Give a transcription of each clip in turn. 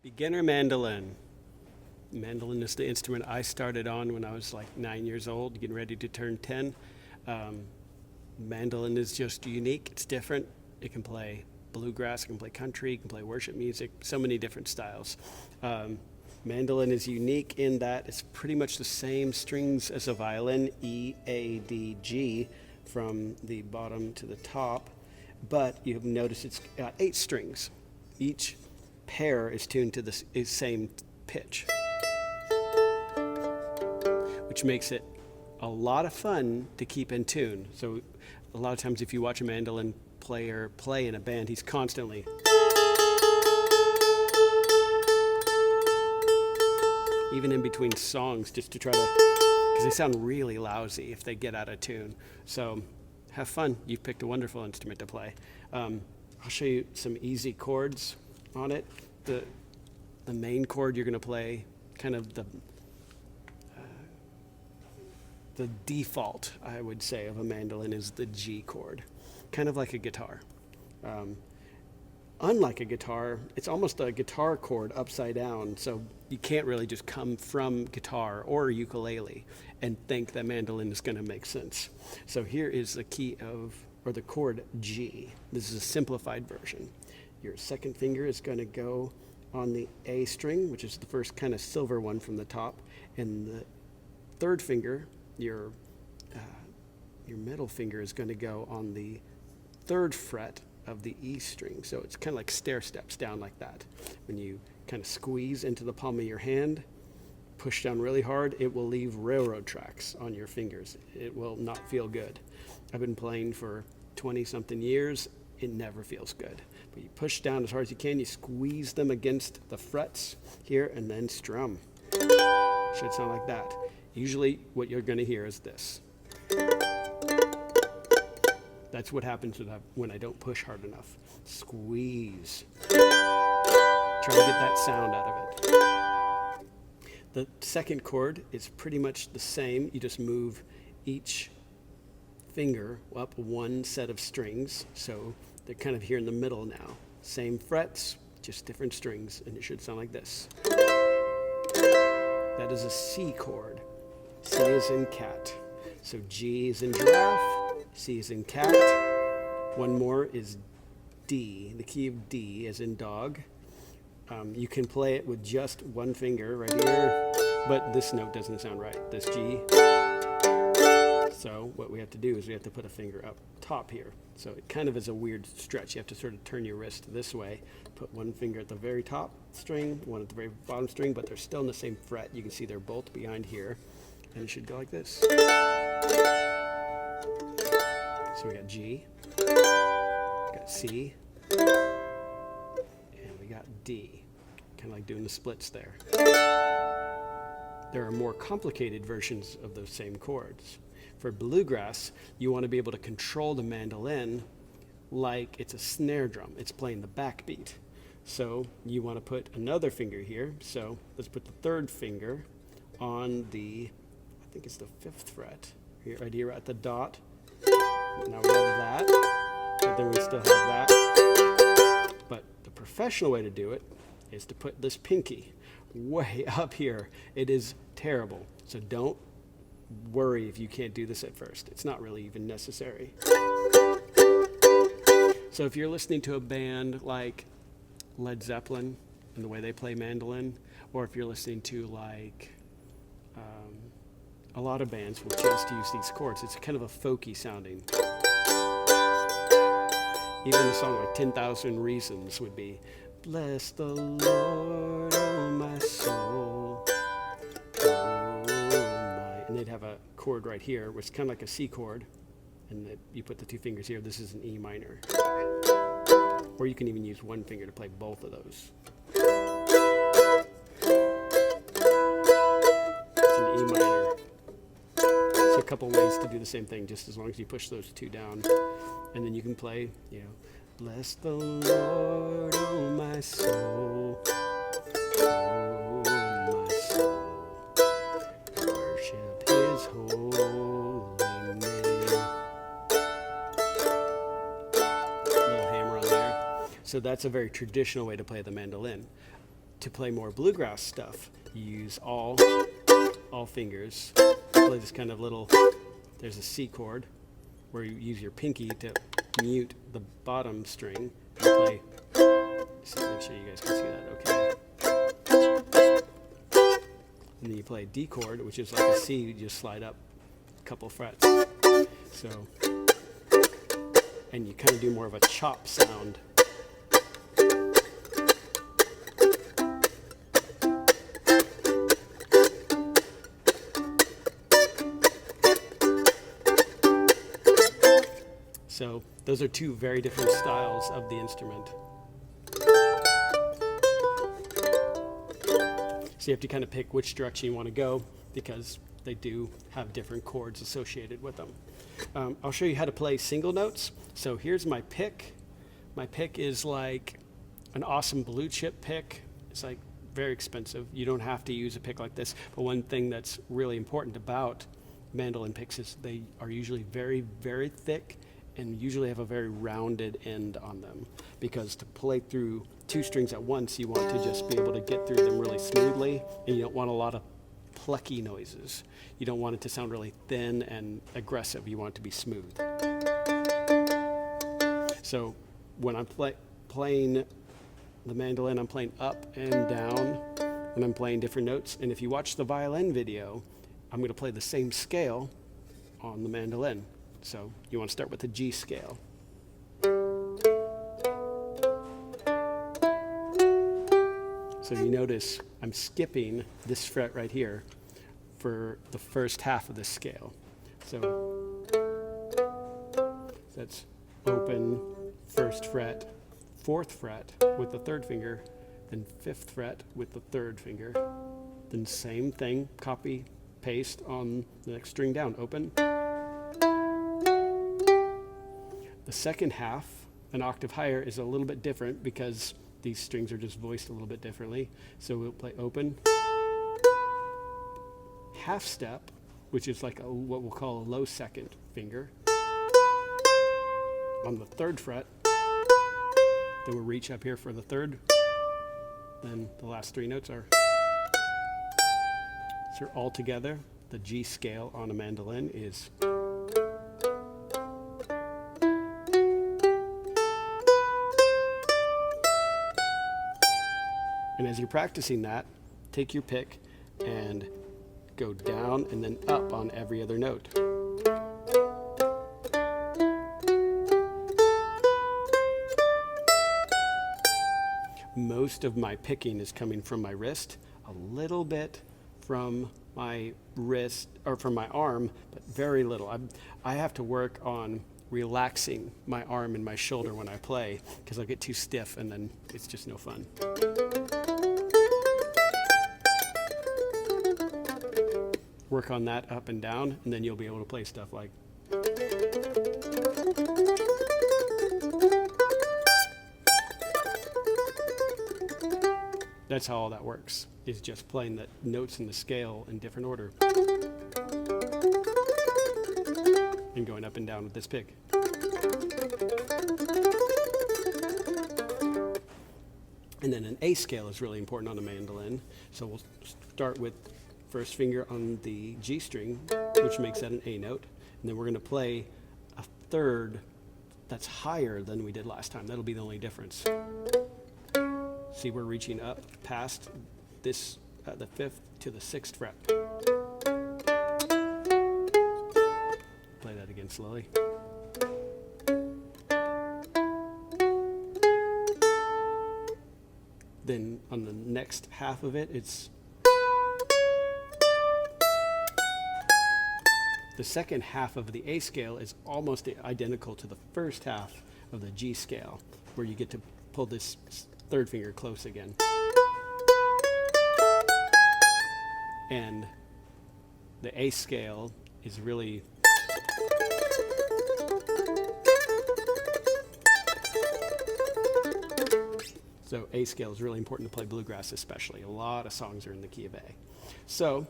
Beginner mandolin. Mandolin is the instrument I started on when I was like 9 years old, getting ready to turn 10. Um, Mandolin is just unique. It's different. It can play bluegrass, it can play country, it can play worship music, so many different styles. Mandolin is unique in that it's pretty much the same strings as a violin, E, A, D, G, from the bottom to the top, but you'll notice it's got 8 strings. Each pair is tuned to the same pitch, which makes it a lot of fun to keep in tune. So a lot of times if you watch a mandolin player play in a band, he's constantly even in between songs, just to try to, because they sound really lousy if they get out of tune. So have fun. You've picked a wonderful instrument to play. I'll show you some easy chords on it. The main chord you're going to play, kind of the default, I would say, of a mandolin is the G chord, kind of like a guitar. Unlike a guitar, it's almost a guitar chord upside down, so you can't really just come from guitar or ukulele and think that mandolin is going to make sense. So here is the key of, or the chord G. This is a simplified version. Your second finger is going to go on the A string, which is the first kind of silver one from the top, and the third finger, your middle finger, is going to go on the third fret of the E string. So it's kind of like stair steps down like that. When you kind of squeeze into the palm of your hand, push down really hard, it will leave railroad tracks on your fingers. It will not feel good. I've been playing for 20-something years. It never feels good. But you push down as hard as you can, you squeeze them against the frets here, and then strum. Should sound like that. Usually what you're going to hear is this. That's what happens when I don't push hard enough. Squeeze. Try to get that sound out of it. The second chord is pretty much the same. You just move each finger up one set of strings. So they're kind of here in the middle now. Same frets, just different strings, and it should sound like this. That is a C chord. C is in cat. So G is in giraffe, C is in cat. One more is D. The key of D is in dog. You can play it with just one finger right here, but this note doesn't sound right, this G. So what we have to do is we have to put a finger up top here. So it kind of is a weird stretch. You have to sort of turn your wrist this way, put one finger at the very top string, one at the very bottom string, but they're still in the same fret. You can see they're both behind here. And it should go like this. So we got G, we got C, and we got D. Kind of like doing the splits there. There are more complicated versions of those same chords. For bluegrass, you want to be able to control the mandolin like it's a snare drum. It's playing the backbeat. So you want to put another finger here. So let's put the third finger on the, I think it's the 5th fret, here, right here at the dot. Now we have that, but then we still have that. But the professional way to do it is to put this pinky way up here. It is terrible, so don't worry if you can't do this at first. It's not really even necessary. So if you're listening to a band like Led Zeppelin and the way they play mandolin, or if you're listening to like a lot of bands will just use these chords. It's kind of a folky sounding. Even a song like 10,000 Reasons would be, bless the Lord, oh my soul, oh my. And they'd have a chord right here, which is kind of like a C chord. And you put the 2 fingers here. This is an E minor. Or you can even use one finger to play both of those. It's an E minor. A couple ways to do the same thing, just as long as you push those 2 down, and then you can play, bless the Lord, oh my soul, oh my soul, worship his holy name. Little hammer on there. So that's a very traditional way to play the mandolin. to play more bluegrass stuff, you use all fingers. Play this kind of little, there's a C chord where you use your pinky to mute the bottom string. You play, so make sure you guys can see that okay. And then you play a D chord, which is like a C, you just slide up a couple frets. So, and you kind of do more of a chop sound. So those are two very different styles of the instrument. So you have to kind of pick which direction you want to go because they do have different chords associated with them. I'll show you how to play single notes. So here's my pick. My pick is like an awesome blue chip pick. It's like very expensive. You don't have to use a pick like this. But one thing that's really important about mandolin picks is they are usually very, very thick and usually have a very rounded end on them, because to play through two strings at once, you want to just be able to get through them really smoothly, and you don't want a lot of plucky noises. You don't want it to sound really thin and aggressive. You want it to be smooth. So when I'm playing the mandolin, I'm playing up and down, and I'm playing different notes. And if you watch the violin video, I'm going to play the same scale on the mandolin. So you want to start with the G scale. So you notice I'm skipping this fret right here for the first half of this scale. So that's open, first fret, fourth fret with the third finger, then fifth fret with the third finger. Then same thing, copy, paste on the next string down, open. The second half, an octave higher, is a little bit different because these strings are just voiced a little bit differently. So we'll play open, half step, which is like what we'll call a low second finger, on the third fret. Then we'll reach up here for the third. Then the last three notes are. So all together, the G scale on a mandolin is. And as you're practicing that, take your pick and go down and then up on every other note. Most of my picking is coming from my wrist, a little bit from my wrist or from my arm, but very little. I have to work on relaxing my arm and my shoulder when I play because I'll get too stiff and then it's just no fun. Work on that up and down, and then you'll be able to play stuff like. That's how all that works, is just playing the notes in the scale in different order. And going up and down with this pick. And then an A scale is really important on the mandolin. So we'll start with first finger on the G string, which makes that an A note. And then we're going to play a third that's higher than we did last time. That'll be the only difference. See, we're reaching up past this, the fifth to the sixth fret. Play that again slowly. Then on the next half of it, it's the second half of the A scale is almost identical to the first half of the G scale, where you get to pull this third finger close again. And the A scale is really so A scale is really important to play bluegrass, especially. A lot of songs are in the key of A. So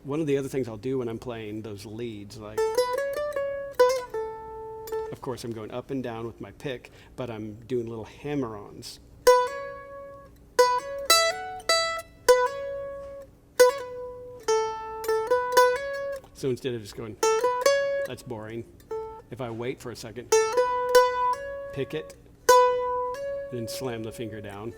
one of the other things I'll do when I'm playing those leads, like, of course I'm going up and down with my pick, but I'm doing little hammer-ons. So instead of just going, that's boring. If I wait for a second, pick it, then slam the finger down.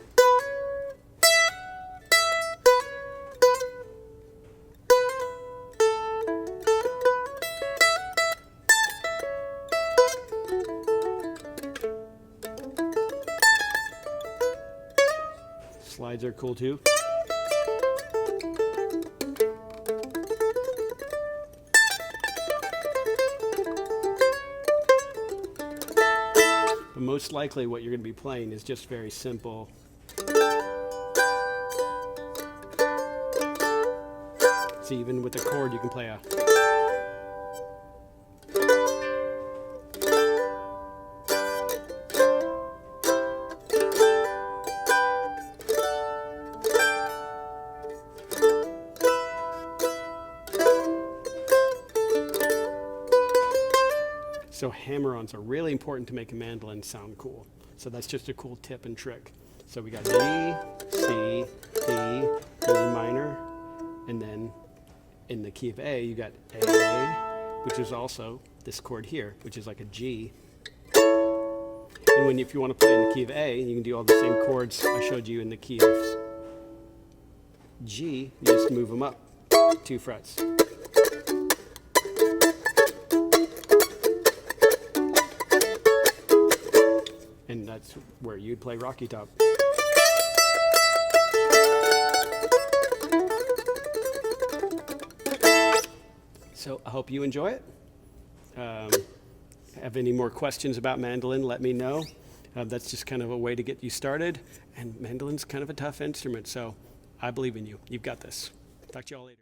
Slides are cool too. But most likely what you're going to be playing is just very simple. See, even with the chord you can play a... So hammer-ons are really important to make a mandolin sound cool. So that's just a cool tip and trick. So we got G, C, D, E minor, and then in the key of A, you got A, which is also this chord here, which is like a G. And if you want to play in the key of A, you can do all the same chords I showed you in the key of G. You just move them up 2 frets. And that's where you'd play Rocky Top. So I hope you enjoy it. Have any more questions about mandolin, let me know. That's just kind of a way to get you started. And mandolin's kind of a tough instrument, so I believe in you. You've got this. Talk to you all later.